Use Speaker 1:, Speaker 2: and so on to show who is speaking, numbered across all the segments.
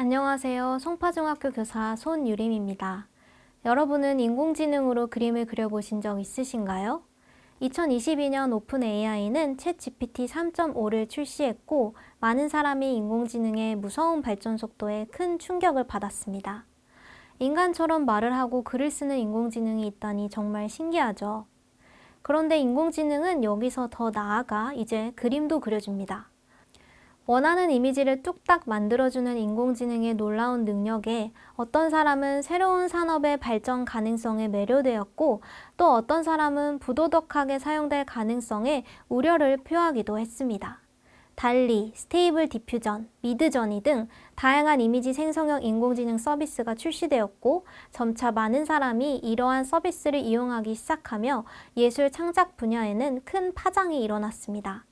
Speaker 1: 안녕하세요. 송파중학교 교사 손유림입니다. 여러분은 인공지능으로 그림을 그려보신 적 있으신가요? 2022년 오픈 AI는 챗GPT 3.5를 출시했고 많은 사람이 인공지능의 무서운 발전 속도에 큰 충격을 받았습니다. 인간처럼 말을 하고 글을 쓰는 인공지능이 있다니 정말 신기하죠. 그런데 인공지능은 여기서 더 나아가 이제 그림도 그려줍니다. 원하는 이미지를 뚝딱 만들어주는 인공지능의 놀라운 능력에 어떤 사람은 새로운 산업의 발전 가능성에 매료되었고 또 어떤 사람은 부도덕하게 사용될 가능성에 우려를 표하기도 했습니다. 달리, 스테이블 디퓨전, 미드저니 등 다양한 이미지 생성형 인공지능 서비스가 출시되었고 점차 많은 사람이 이러한 서비스를 이용하기 시작하며 예술 창작 분야에는 큰 파장이 일어났습니다.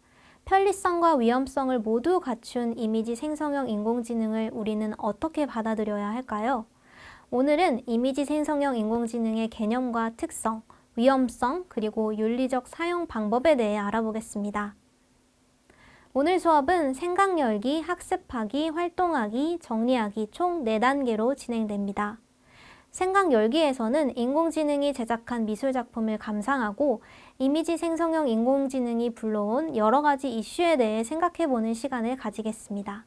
Speaker 1: 편리성과 위험성을 모두 갖춘 이미지 생성형 인공지능을 우리는 어떻게 받아들여야 할까요? 오늘은 이미지 생성형 인공지능의 개념과 특성, 위험성, 그리고 윤리적 사용 방법에 대해 알아보겠습니다. 오늘 수업은 생각 열기, 학습하기, 활동하기, 정리하기 총 4단계로 진행됩니다. 생각 열기에서는 인공지능이 제작한 미술작품을 감상하고 이미지 생성형 인공지능이 불러온 여러 가지 이슈에 대해 생각해보는 시간을 가지겠습니다.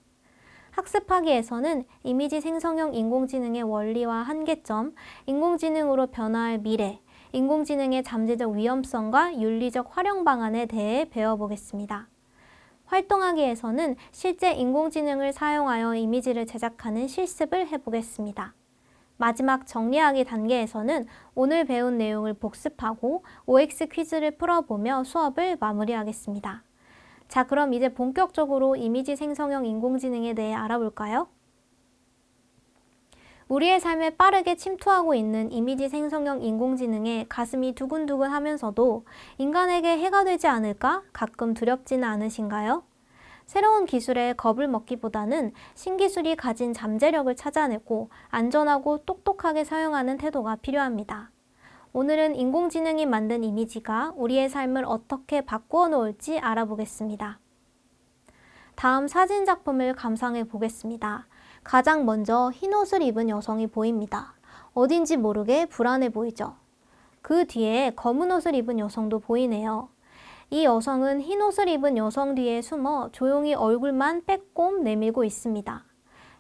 Speaker 1: 학습하기에서는 이미지 생성형 인공지능의 원리와 한계점, 인공지능으로 변화할 미래, 인공지능의 잠재적 위험성과 윤리적 활용 방안에 대해 배워보겠습니다. 활동하기에서는 실제 인공지능을 사용하여 이미지를 제작하는 실습을 해보겠습니다. 마지막 정리하기 단계에서는 오늘 배운 내용을 복습하고 OX 퀴즈를 풀어보며 수업을 마무리하겠습니다. 자, 그럼 이제 본격적으로 이미지 생성형 인공지능에 대해 알아볼까요? 우리의 삶에 빠르게 침투하고 있는 이미지 생성형 인공지능에 가슴이 두근두근 하면서도 인간에게 해가 되지 않을까 가끔 두렵지는 않으신가요? 새로운 기술에 겁을 먹기보다는 신기술이 가진 잠재력을 찾아내고 안전하고 똑똑하게 사용하는 태도가 필요합니다. 오늘은 인공지능이 만든 이미지가 우리의 삶을 어떻게 바꾸어 놓을지 알아보겠습니다. 다음 사진 작품을 감상해 보겠습니다. 가장 먼저 흰 옷을 입은 여성이 보입니다. 어딘지 모르게 불안해 보이죠? 그 뒤에 검은 옷을 입은 여성도 보이네요. 이 여성은 흰 옷을 입은 여성 뒤에 숨어 조용히 얼굴만 빼꼼 내밀고 있습니다.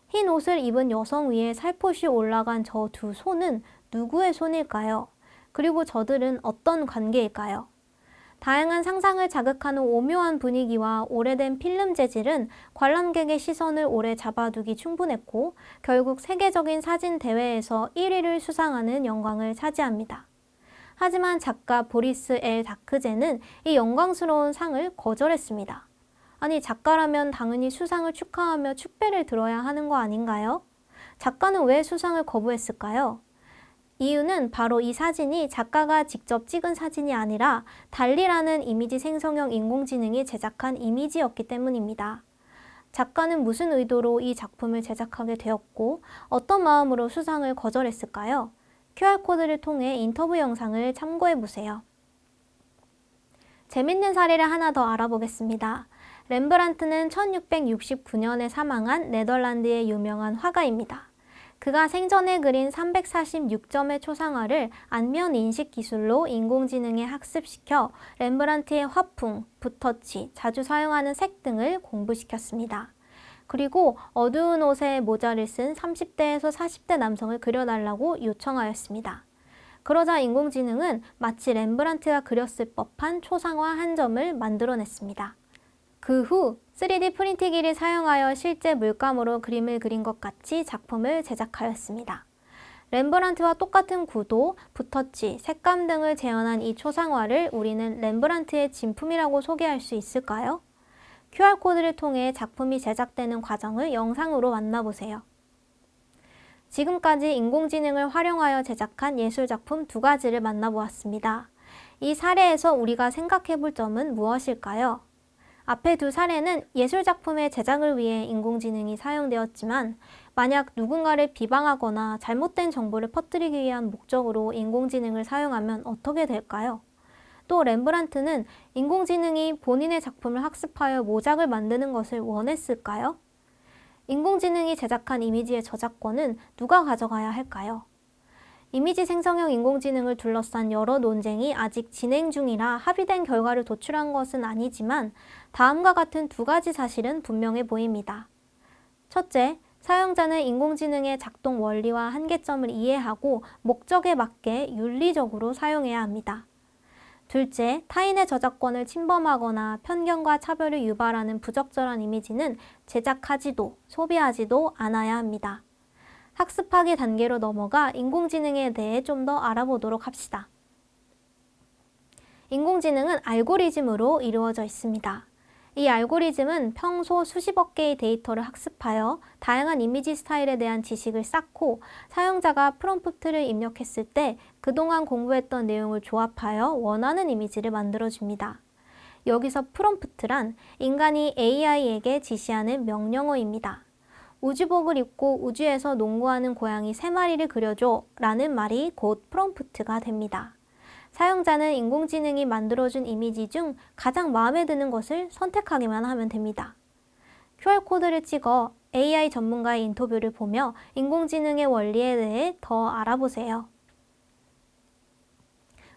Speaker 1: 흰 옷을 입은 여성 위에 살포시 올라간 저 두 손은 누구의 손일까요? 그리고 저들은 어떤 관계일까요? 다양한 상상을 자극하는 오묘한 분위기와 오래된 필름 재질은 관람객의 시선을 오래 잡아두기 충분했고 결국 세계적인 사진 대회에서 1위를 수상하는 영광을 차지합니다. 하지만 작가 보리스 엘 다크제는 이 영광스러운 상을 거절했습니다. 아니, 작가라면 당연히 수상을 축하하며 축배를 들어야 하는 거 아닌가요? 작가는 왜 수상을 거부했을까요? 이유는 바로 이 사진이 작가가 직접 찍은 사진이 아니라 달리라는 이미지 생성형 인공지능이 제작한 이미지였기 때문입니다. 작가는 무슨 의도로 이 작품을 제작하게 되었고 어떤 마음으로 수상을 거절했을까요? QR코드를 통해 인터뷰 영상을 참고해보세요. 재밌는 사례를 하나 더 알아보겠습니다. 렘브란트는 1669년에 사망한 네덜란드의 유명한 화가입니다. 그가 생전에 그린 346점의 초상화를 안면 인식 기술로 인공지능에 학습시켜 렘브란트의 화풍, 붓터치, 자주 사용하는 색 등을 공부시켰습니다. 그리고 어두운 옷에 모자를 쓴 30대에서 40대 남성을 그려달라고 요청하였습니다. 그러자 인공지능은 마치 렘브란트가 그렸을 법한 초상화 한 점을 만들어냈습니다. 그 후 3D 프린트기를 사용하여 실제 물감으로 그림을 그린 것 같이 작품을 제작하였습니다. 렘브란트와 똑같은 구도, 붓터치, 색감 등을 재현한 이 초상화를 우리는 렘브란트의 진품이라고 소개할 수 있을까요? QR코드를 통해 작품이 제작되는 과정을 영상으로 만나보세요. 지금까지 인공지능을 활용하여 제작한 예술작품 2가지를 만나보았습니다. 이 사례에서 우리가 생각해볼 점은 무엇일까요? 앞의 2 사례는 예술작품의 제작을 위해 인공지능이 사용되었지만 만약 누군가를 비방하거나 잘못된 정보를 퍼뜨리기 위한 목적으로 인공지능을 사용하면 어떻게 될까요? 또 렘브란트는 인공지능이 본인의 작품을 학습하여 모작을 만드는 것을 원했을까요? 인공지능이 제작한 이미지의 저작권은 누가 가져가야 할까요? 이미지 생성형 인공지능을 둘러싼 여러 논쟁이 아직 진행 중이라 합의된 결과를 도출한 것은 아니지만 다음과 같은 두 가지 사실은 분명해 보입니다. 첫째, 사용자는 인공지능의 작동 원리와 한계점을 이해하고 목적에 맞게 윤리적으로 사용해야 합니다. 둘째, 타인의 저작권을 침범하거나 편견과 차별을 유발하는 부적절한 이미지는 제작하지도 소비하지도 않아야 합니다. 학습하기 단계로 넘어가 인공지능에 대해 좀 더 알아보도록 합시다. 인공지능은 알고리즘으로 이루어져 있습니다. 이 알고리즘은 평소 수십억 개의 데이터를 학습하여 다양한 이미지 스타일에 대한 지식을 쌓고 사용자가 프롬프트를 입력했을 때 그동안 공부했던 내용을 조합하여 원하는 이미지를 만들어줍니다. 여기서 프롬프트란 인간이 AI에게 지시하는 명령어입니다. 우주복을 입고 우주에서 농구하는 고양이 3마리를 그려줘 라는 말이 곧 프롬프트가 됩니다. 사용자는 인공지능이 만들어준 이미지 중 가장 마음에 드는 것을 선택하기만 하면 됩니다. QR코드를 찍어 AI 전문가의 인터뷰를 보며 인공지능의 원리에 대해 더 알아보세요.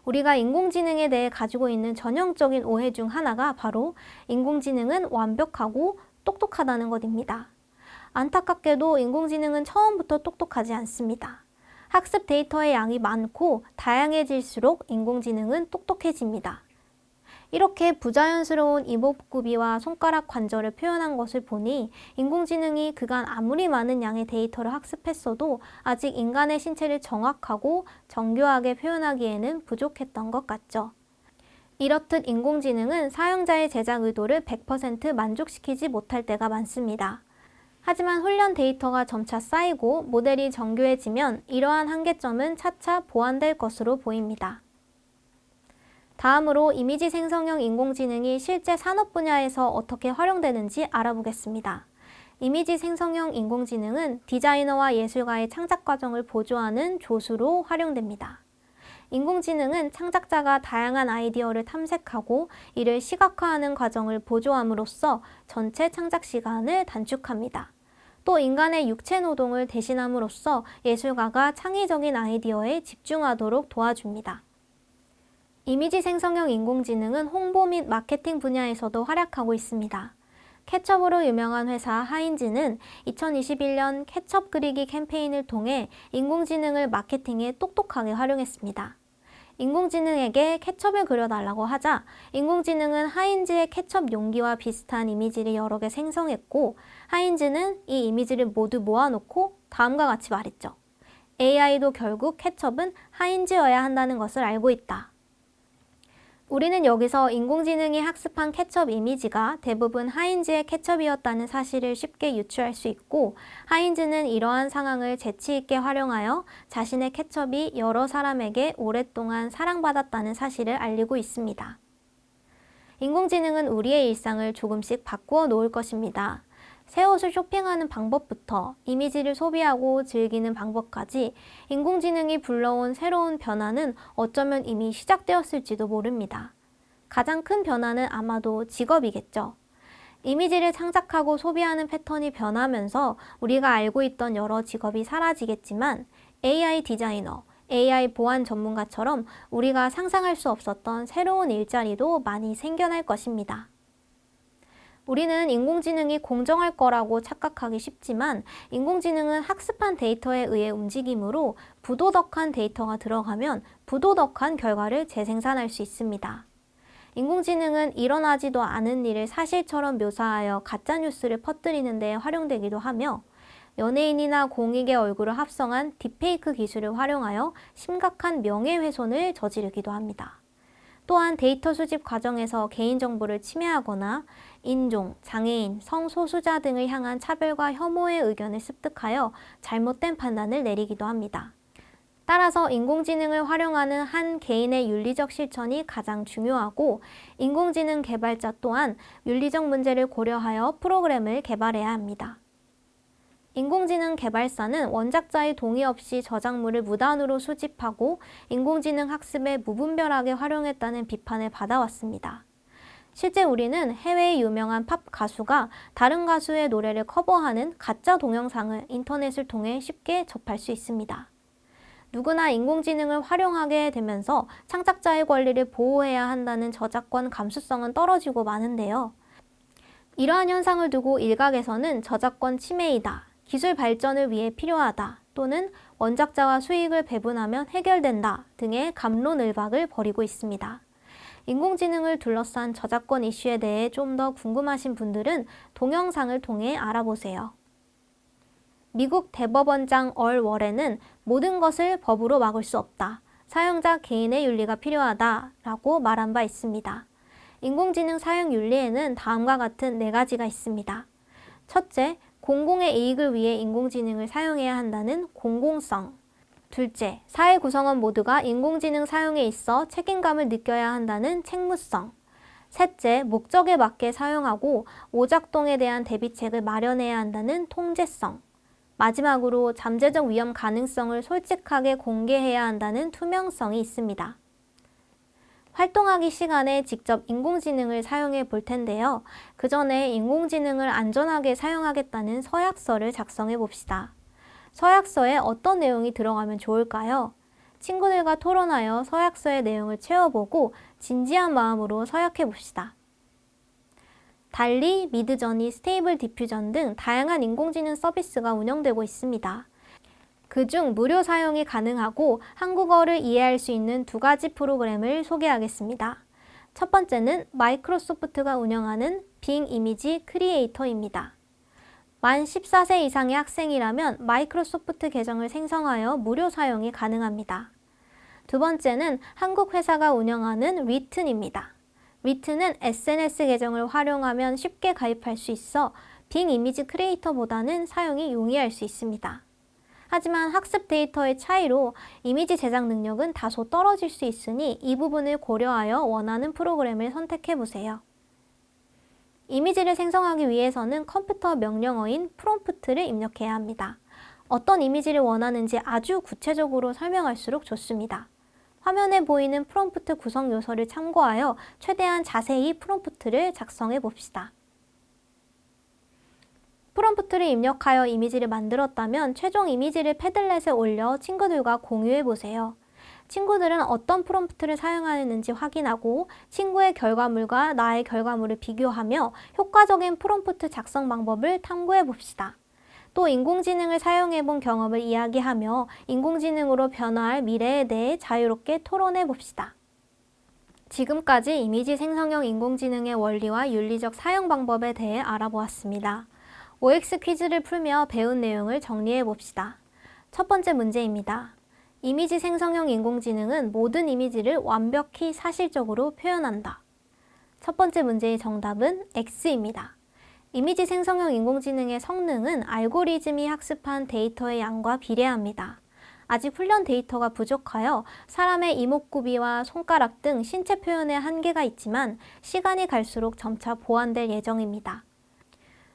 Speaker 1: 우리가 인공지능에 대해 가지고 있는 전형적인 오해 중 하나가 바로 인공지능은 완벽하고 똑똑하다는 것입니다. 안타깝게도 인공지능은 처음부터 똑똑하지 않습니다. 학습 데이터의 양이 많고 다양해질수록 인공지능은 똑똑해집니다. 이렇게 부자연스러운 이목구비와 손가락 관절을 표현한 것을 보니 인공지능이 그간 아무리 많은 양의 데이터를 학습했어도 아직 인간의 신체를 정확하고 정교하게 표현하기에는 부족했던 것 같죠. 이렇듯 인공지능은 사용자의 제작 의도를 100% 만족시키지 못할 때가 많습니다. 하지만 훈련 데이터가 점차 쌓이고 모델이 정교해지면 이러한 한계점은 차차 보완될 것으로 보입니다. 다음으로 이미지 생성형 인공지능이 실제 산업 분야에서 어떻게 활용되는지 알아보겠습니다. 이미지 생성형 인공지능은 디자이너와 예술가의 창작 과정을 보조하는 조수로 활용됩니다. 인공지능은 창작자가 다양한 아이디어를 탐색하고 이를 시각화하는 과정을 보조함으로써 전체 창작 시간을 단축합니다. 또 인간의 육체 노동을 대신함으로써 예술가가 창의적인 아이디어에 집중하도록 도와줍니다. 이미지 생성형 인공지능은 홍보 및 마케팅 분야에서도 활약하고 있습니다. 케첩으로 유명한 회사 하인즈는 2021년 케첩 그리기 캠페인을 통해 인공지능을 마케팅에 똑똑하게 활용했습니다. 인공지능에게 케첩을 그려달라고 하자 인공지능은 하인즈의 케첩 용기와 비슷한 이미지를 여러 개 생성했고 하인즈는 이 이미지를 모두 모아놓고 다음과 같이 말했죠. AI도 결국 케첩은 하인즈여야 한다는 것을 알고 있다. 우리는 여기서 인공지능이 학습한 케첩 이미지가 대부분 하인즈의 케첩이었다는 사실을 쉽게 유추할 수 있고 하인즈는 이러한 상황을 재치 있게 활용하여 자신의 케첩이 여러 사람에게 오랫동안 사랑받았다는 사실을 알리고 있습니다. 인공지능은 우리의 일상을 조금씩 바꾸어 놓을 것입니다. 새 옷을 쇼핑하는 방법부터 이미지를 소비하고 즐기는 방법까지 인공지능이 불러온 새로운 변화는 어쩌면 이미 시작되었을지도 모릅니다. 가장 큰 변화는 아마도 직업이겠죠. 이미지를 창작하고 소비하는 패턴이 변하면서 우리가 알고 있던 여러 직업이 사라지겠지만 AI 디자이너, AI 보안 전문가처럼 우리가 상상할 수 없었던 새로운 일자리도 많이 생겨날 것입니다. 우리는 인공지능이 공정할 거라고 착각하기 쉽지만 인공지능은 학습한 데이터에 의해 움직이므로 부도덕한 데이터가 들어가면 부도덕한 결과를 재생산할 수 있습니다. 인공지능은 일어나지도 않은 일을 사실처럼 묘사하여 가짜뉴스를 퍼뜨리는 데 활용되기도 하며 연예인이나 공익의 얼굴을 합성한 딥페이크 기술을 활용하여 심각한 명예훼손을 저지르기도 합니다. 또한 데이터 수집 과정에서 개인정보를 침해하거나 인종, 장애인, 성소수자 등을 향한 차별과 혐오의 의견을 습득하여 잘못된 판단을 내리기도 합니다. 따라서 인공지능을 활용하는 한 개인의 윤리적 실천이 가장 중요하고 인공지능 개발자 또한 윤리적 문제를 고려하여 프로그램을 개발해야 합니다. 인공지능 개발사는 원작자의 동의 없이 저작물을 무단으로 수집하고 인공지능 학습에 무분별하게 활용했다는 비판을 받아왔습니다. 실제 우리는 해외의 유명한 팝 가수가 다른 가수의 노래를 커버하는 가짜 동영상을 인터넷을 통해 쉽게 접할 수 있습니다. 누구나 인공지능을 활용하게 되면서 창작자의 권리를 보호해야 한다는 저작권 감수성은 떨어지고 마는데요. 이러한 현상을 두고 일각에서는 저작권 침해이다, 기술 발전을 위해 필요하다, 또는 원작자와 수익을 배분하면 해결된다 등의 갑론을박을 벌이고 있습니다. 인공지능을 둘러싼 저작권 이슈에 대해 좀 더 궁금하신 분들은 동영상을 통해 알아보세요. 미국 대법원장 얼 월에는 모든 것을 법으로 막을 수 없다, 사용자 개인의 윤리가 필요하다 라고 말한 바 있습니다. 인공지능 사용 윤리에는 다음과 같은 4가지가 있습니다. 첫째, 공공의 이익을 위해 인공지능을 사용해야 한다는 공공성. 둘째, 사회 구성원 모두가 인공지능 사용에 있어 책임감을 느껴야 한다는 책무성. 셋째, 목적에 맞게 사용하고 오작동에 대한 대비책을 마련해야 한다는 통제성. 마지막으로 잠재적 위험 가능성을 솔직하게 공개해야 한다는 투명성이 있습니다. 활동하기 시간에 직접 인공지능을 사용해 볼 텐데요. 그 전에 인공지능을 안전하게 사용하겠다는 서약서를 작성해 봅시다. 서약서에 어떤 내용이 들어가면 좋을까요? 친구들과 토론하여 서약서의 내용을 채워보고 진지한 마음으로 서약해 봅시다. 달리, 미드저니, 스테이블 디퓨전 등 다양한 인공지능 서비스가 운영되고 있습니다. 그중 무료 사용이 가능하고 한국어를 이해할 수 있는 2가지 프로그램을 소개하겠습니다. 첫 번째는 마이크로소프트가 운영하는 빙 이미지 크리에이터입니다. 만 14세 이상의 학생이라면 마이크로소프트 계정을 생성하여 무료 사용이 가능합니다. 두 번째는 한국 회사가 운영하는 위튼입니다. 위튼은 SNS 계정을 활용하면 쉽게 가입할 수 있어 빙 이미지 크리에이터보다는 사용이 용이할 수 있습니다. 하지만 학습 데이터의 차이로 이미지 제작 능력은 다소 떨어질 수 있으니 이 부분을 고려하여 원하는 프로그램을 선택해 보세요. 이미지를 생성하기 위해서는 컴퓨터 명령어인 프롬프트를 입력해야 합니다. 어떤 이미지를 원하는지 아주 구체적으로 설명할수록 좋습니다. 화면에 보이는 프롬프트 구성 요소를 참고하여 최대한 자세히 프롬프트를 작성해 봅시다. 프롬프트를 입력하여 이미지를 만들었다면 최종 이미지를 패들렛에 올려 친구들과 공유해 보세요. 친구들은 어떤 프롬프트를 사용하였는지 확인하고 친구의 결과물과 나의 결과물을 비교하며 효과적인 프롬프트 작성 방법을 탐구해 봅시다. 또 인공지능을 사용해 본 경험을 이야기하며 인공지능으로 변화할 미래에 대해 자유롭게 토론해 봅시다. 지금까지 이미지 생성형 인공지능의 원리와 윤리적 사용 방법에 대해 알아보았습니다. OX 퀴즈를 풀며 배운 내용을 정리해 봅시다. 첫 번째 문제입니다. 이미지 생성형 인공지능은 모든 이미지를 완벽히 사실적으로 표현한다. 첫 번째 문제의 정답은 X입니다. 이미지 생성형 인공지능의 성능은 알고리즘이 학습한 데이터의 양과 비례합니다. 아직 훈련 데이터가 부족하여 사람의 이목구비와 손가락 등 신체 표현에 한계가 있지만 시간이 갈수록 점차 보완될 예정입니다.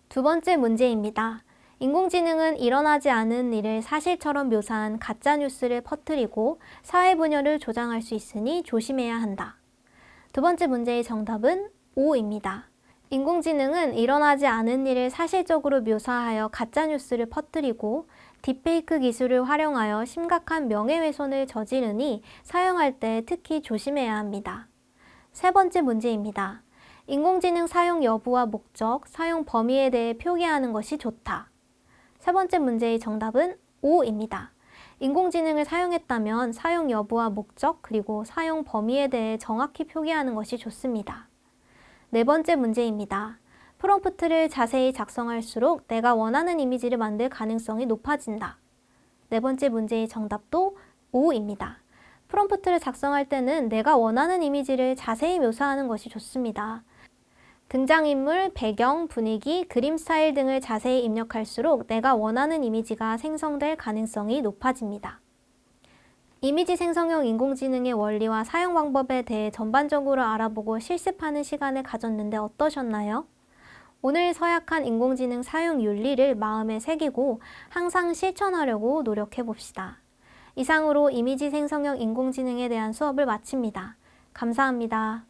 Speaker 1: 두 번째 문제입니다. 인공지능은 일어나지 않은 일을 사실처럼 묘사한 가짜뉴스를 퍼뜨리고 사회 분열을 조장할 수 있으니 조심해야 한다. 두 번째 문제의 정답은 O입니다. 인공지능은 일어나지 않은 일을 사실적으로 묘사하여 가짜뉴스를 퍼뜨리고 딥페이크 기술을 활용하여 심각한 명예훼손을 저지르니 사용할 때 특히 조심해야 합니다. 세 번째 문제입니다. 인공지능 사용 여부와 목적, 사용 범위에 대해 표기하는 것이 좋다. 세 번째 문제의 정답은 O입니다. 인공지능을 사용했다면 사용 여부와 목적, 그리고 사용 범위에 대해 정확히 표기하는 것이 좋습니다. 네 번째 문제입니다. 프롬프트를 자세히 작성할수록 내가 원하는 이미지를 만들 가능성이 높아진다. 네 번째 문제의 정답도 O입니다. 프롬프트를 작성할 때는 내가 원하는 이미지를 자세히 묘사하는 것이 좋습니다. 등장인물, 배경, 분위기, 그림 스타일 등을 자세히 입력할수록 내가 원하는 이미지가 생성될 가능성이 높아집니다. 이미지 생성형 인공지능의 원리와 사용 방법에 대해 전반적으로 알아보고 실습하는 시간을 가졌는데 어떠셨나요? 오늘 서약한 인공지능 사용 윤리를 마음에 새기고 항상 실천하려고 노력해 봅시다. 이상으로 이미지 생성형 인공지능에 대한 수업을 마칩니다. 감사합니다.